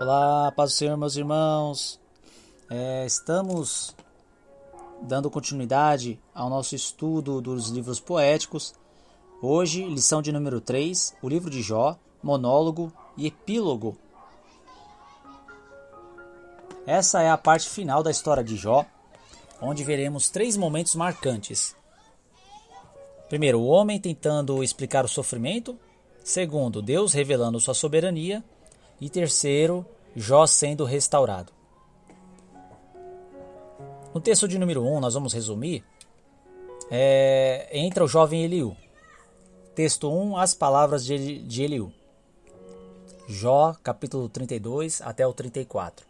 Olá, paz do Senhor, meus irmãos. Estamos dando continuidade ao nosso estudo dos livros poéticos. Hoje, lição de número 3, o livro de Jó, monólogo e epílogo. Essa é a parte final da história de Jó, onde veremos 3 momentos marcantes. Primeiro, o homem tentando explicar o sofrimento. Segundo, Deus revelando sua soberania. E terceiro, Jó sendo restaurado. No texto de número 1, nós vamos resumir, entra o jovem Eliú. Texto 1, as palavras de Eliú. Jó, capítulo 32 até o 34.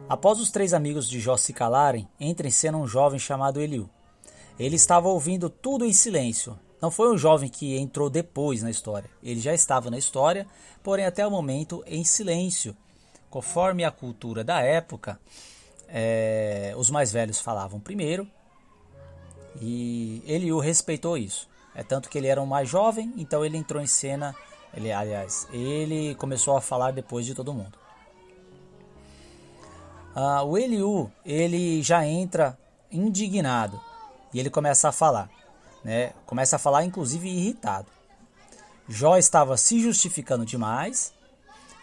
Após os 3 amigos de Jó se calarem, entra em cena um jovem chamado Eliú. Ele estava ouvindo tudo em silêncio. Não foi um jovem que entrou depois na história. Ele já estava na história, porém até o momento em silêncio. Conforme a cultura da época, os mais velhos falavam primeiro e Eliú respeitou isso. Tanto que ele era o mais jovem, então ele entrou em cena. Ele começou a falar depois de todo mundo. O Eliú, ele já entra indignado e ele começa a falar. Começa a falar inclusive irritado. Jó estava se justificando demais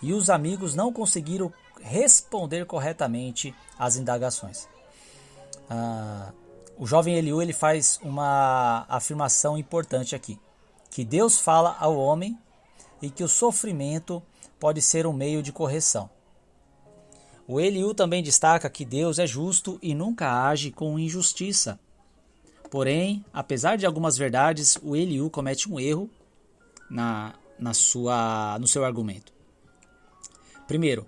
e os amigos não conseguiram responder corretamente às indagações. O jovem Eliú ele faz uma afirmação importante aqui, que Deus fala ao homem e que o sofrimento pode ser um meio de correção. O Eliú também destaca que Deus é justo e nunca age com injustiça. Porém, apesar de algumas verdades, o Eliú comete um erro no seu argumento. Primeiro,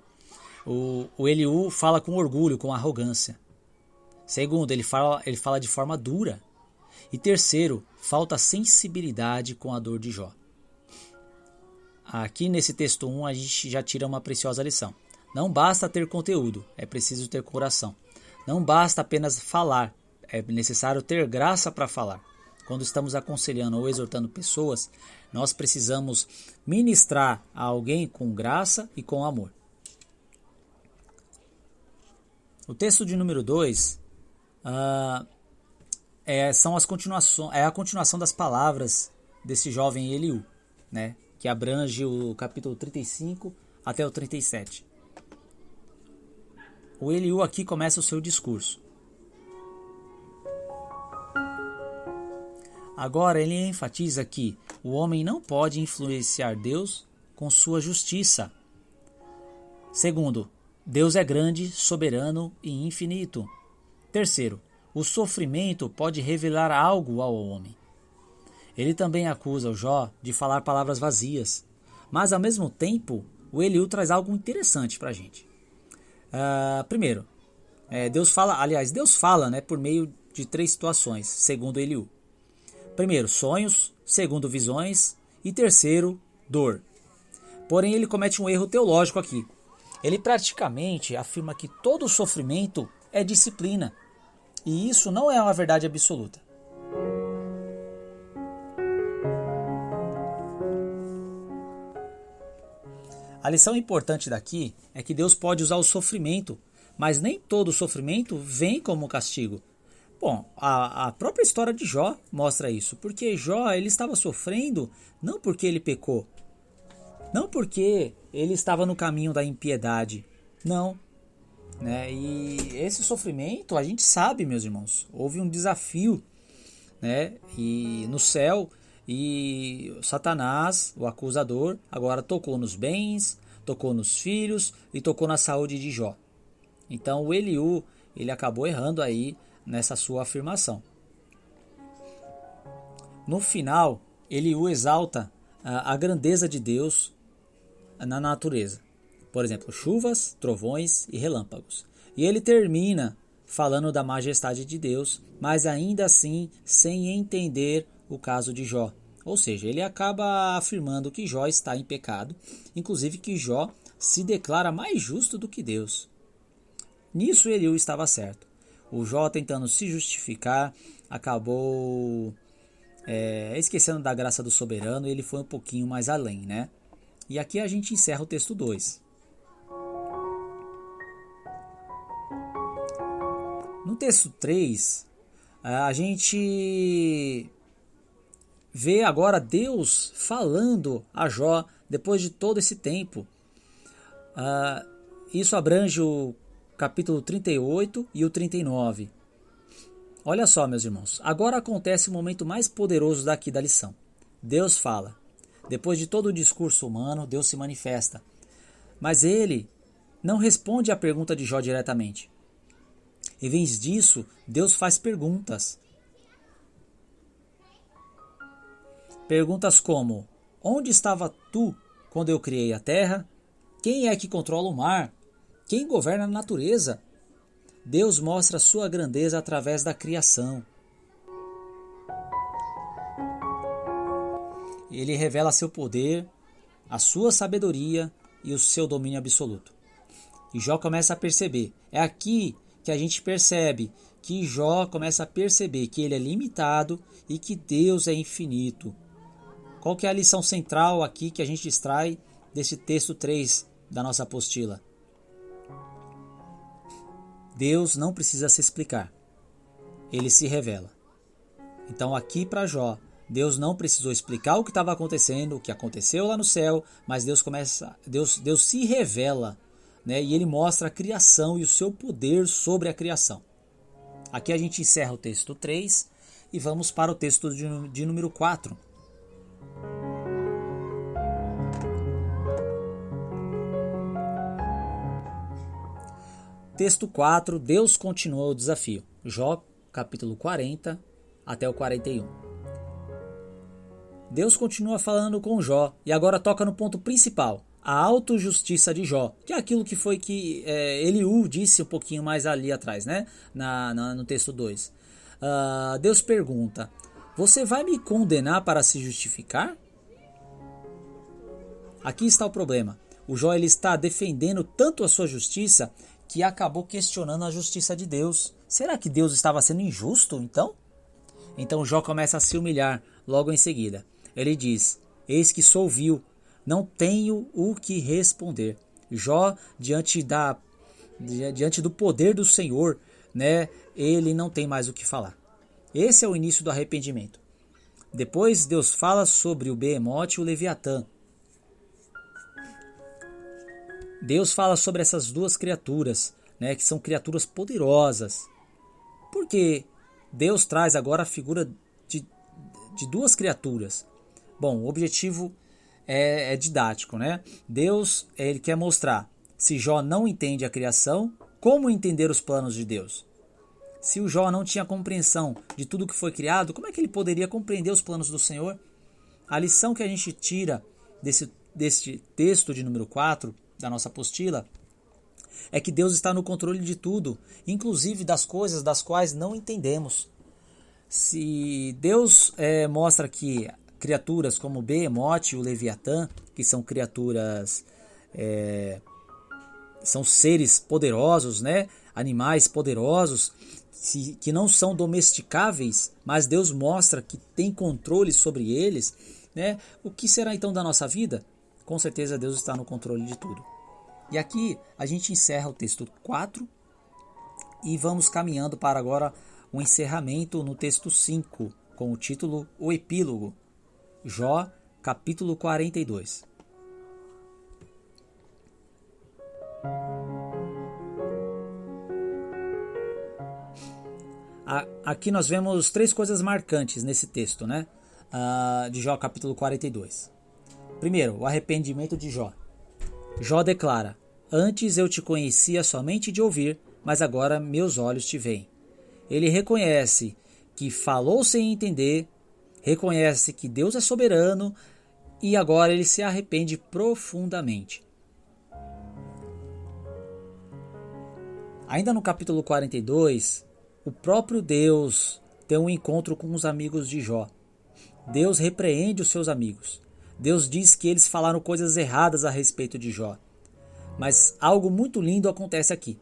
o Eliú fala com orgulho, com arrogância. Segundo, ele fala de forma dura. E terceiro, falta sensibilidade com a dor de Jó. Aqui nesse texto 1 a gente já tira uma preciosa lição. Não basta ter conteúdo, é preciso ter coração. Não basta apenas falar. É necessário ter graça para falar. Quando estamos aconselhando ou exortando pessoas, nós precisamos ministrar a alguém com graça e com amor. O texto de número 2 é a continuação das palavras desse jovem Eliú, que abrange o capítulo 35 até o 37. O Eliú aqui começa o seu discurso. Agora ele enfatiza que o homem não pode influenciar Deus com sua justiça. Segundo, Deus é grande, soberano e infinito. Terceiro, o sofrimento pode revelar algo ao homem. Ele também acusa o Jó de falar palavras vazias, mas ao mesmo tempo o Eliú traz algo interessante para a gente. Primeiro, Deus fala por meio de 3 situações, segundo Eliú. Primeiro, sonhos. Segundo, visões. E terceiro, dor. Porém, ele comete um erro teológico aqui. Ele praticamente afirma que todo sofrimento é disciplina. E isso não é uma verdade absoluta. A lição importante daqui é que Deus pode usar o sofrimento, mas nem todo sofrimento vem como castigo. Bom, a própria história de Jó mostra isso, porque Jó ele estava sofrendo não porque ele pecou, não porque ele estava no caminho da impiedade, não. E esse sofrimento, a gente sabe, meus irmãos, houve um desafio e no céu, e Satanás, o acusador, agora tocou nos bens, tocou nos filhos e tocou na saúde de Jó. Então o Eliú, ele acabou errando aí nessa sua afirmação. No final, Eliú exalta a grandeza de Deus na natureza. Por exemplo, chuvas, trovões e relâmpagos. E ele termina falando da majestade de Deus, mas ainda assim sem entender o caso de Jó. Ou seja, ele acaba afirmando que Jó está em pecado, inclusive que Jó se declara mais justo do que Deus. Nisso Eliú estava certo. O Jó, tentando se justificar, acabou esquecendo da graça do soberano e ele foi um pouquinho mais além, E aqui a gente encerra o texto 2. No texto 3, a gente vê agora Deus falando a Jó depois de todo esse tempo. Isso abrange o capítulo 38 e o 39. Olha só, meus irmãos, agora acontece o momento mais poderoso daqui da lição. Deus fala. Depois de todo o discurso humano, Deus se manifesta. Mas ele não responde à pergunta de Jó diretamente. Em vez disso, Deus faz perguntas. Perguntas como: onde estava tu quando eu criei a terra? Quem é que controla o mar? Quem governa a natureza? Deus mostra sua grandeza através da criação. Ele revela seu poder, a sua sabedoria e o seu domínio absoluto. E Jó começa a perceber. É aqui que a gente percebe que Jó começa a perceber que ele é limitado e que Deus é infinito. Qual que é a lição central aqui que a gente extrai desse texto 3 da nossa apostila? Deus não precisa se explicar. Ele se revela. Então aqui para Jó, Deus não precisou explicar o que estava acontecendo, o que aconteceu lá no céu, mas Deus se revela, né? E ele mostra a criação e o seu poder sobre a criação. Aqui a gente encerra o texto 3 e vamos para o texto de número 4. Texto 4, Deus continua o desafio. Jó, capítulo 40 até o 41. Deus continua falando com Jó e agora toca no ponto principal, a autojustiça de Jó, que é aquilo que foi que Eliú disse um pouquinho mais ali atrás, né? No texto 2. Deus pergunta: você vai me condenar para se justificar? Aqui está o problema. O Jó ele está defendendo tanto a sua justiça que acabou questionando a justiça de Deus. Será que Deus estava sendo injusto, então? Então Jó começa a se humilhar logo em seguida. Ele diz: eis que sou vil, não tenho o que responder. Jó, diante do poder do Senhor, né, ele não tem mais o que falar. Esse é o início do arrependimento. Depois Deus fala sobre o Behemote e o Leviatã. Deus fala sobre essas duas criaturas, né, que são criaturas poderosas. Porque Deus traz agora a figura de duas criaturas. Bom, o objetivo é didático, né? Deus ele quer mostrar, se Jó não entende a criação, como entender os planos de Deus? Se o Jó não tinha compreensão de tudo que foi criado, como é que ele poderia compreender os planos do Senhor? A lição que a gente tira deste texto de número 4 da nossa apostila é que Deus está no controle de tudo, inclusive das coisas das quais não entendemos. Se Deus mostra que criaturas como o Behemote e o Leviatã, que são criaturas, são seres poderosos, né? Animais poderosos, que não são domesticáveis, mas Deus mostra que tem controle sobre eles, né? O que será então da nossa vida? Com certeza Deus está no controle de tudo. E aqui a gente encerra o texto 4 e vamos caminhando para agora o encerramento no texto 5, com o título O Epílogo. Jó, capítulo 42. Aqui nós vemos três coisas marcantes nesse texto, né? De Jó, capítulo 42. Primeiro, o arrependimento de Jó. Jó declara: antes eu te conhecia somente de ouvir, mas agora meus olhos te veem. Ele reconhece que falou sem entender, reconhece que Deus é soberano e agora ele se arrepende profundamente. Ainda no capítulo 42, o próprio Deus tem um encontro com os amigos de Jó. Deus repreende os seus amigos. Deus diz que eles falaram coisas erradas a respeito de Jó. Mas algo muito lindo acontece aqui.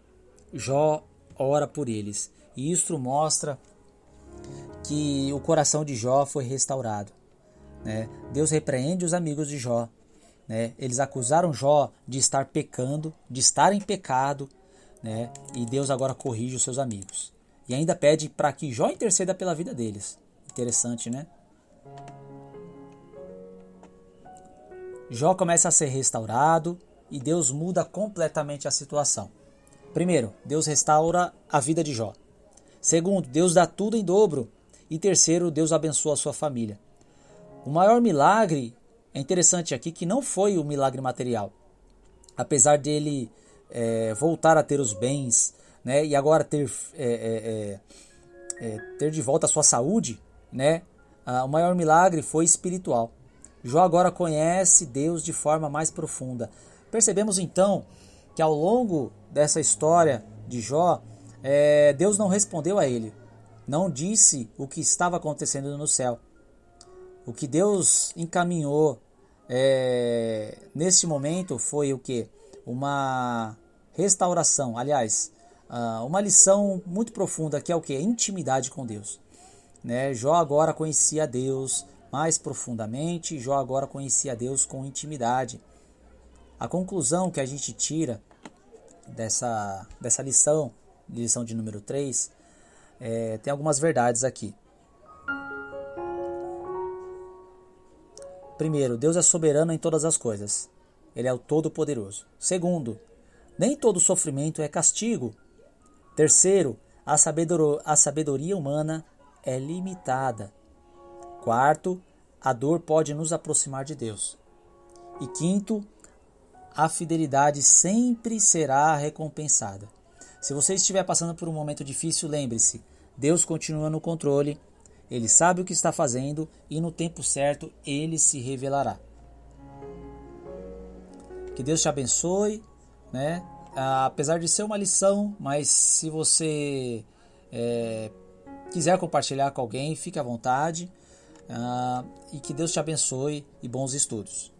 Jó ora por eles. E isso mostra que o coração de Jó foi restaurado, né? Deus repreende os amigos de Jó. né? Eles acusaram Jó de estar pecando, de estar em pecado, né? E Deus agora corrige os seus amigos. E ainda pede para que Jó interceda pela vida deles. Interessante, né? Jó começa a ser restaurado e Deus muda completamente a situação. Primeiro, Deus restaura a vida de Jó. Segundo, Deus dá tudo em dobro. E terceiro, Deus abençoa a sua família. O maior milagre, é interessante aqui, que não foi o milagre material. Apesar dele voltar a ter os bens, né, e agora ter de volta a sua saúde, né, o maior milagre foi espiritual. Jó agora conhece Deus de forma mais profunda. Percebemos então que ao longo dessa história de Jó, Deus não respondeu a ele, não disse o que estava acontecendo no céu. O que Deus encaminhou nesse momento foi o quê? Uma restauração, aliás, uma lição muito profunda, que é o quê? Intimidade com Deus. Né? Jó agora conhecia Deus mais profundamente, Jó agora conhecia Deus com intimidade. A conclusão que a gente tira dessa lição de número 3, tem algumas verdades aqui. Primeiro, Deus é soberano em todas as coisas. Ele é o Todo-Poderoso. Segundo, nem todo sofrimento é castigo. Terceiro, a sabedoria humana é limitada. Quarto, a dor pode nos aproximar de Deus. E quinto, a fidelidade sempre será recompensada. Se você estiver passando por um momento difícil, lembre-se, Deus continua no controle, Ele sabe o que está fazendo e no tempo certo Ele se revelará. Que Deus te abençoe, né? Apesar de ser uma lição, mas se você quiser compartilhar com alguém, fique à vontade. E que Deus te abençoe e bons estudos.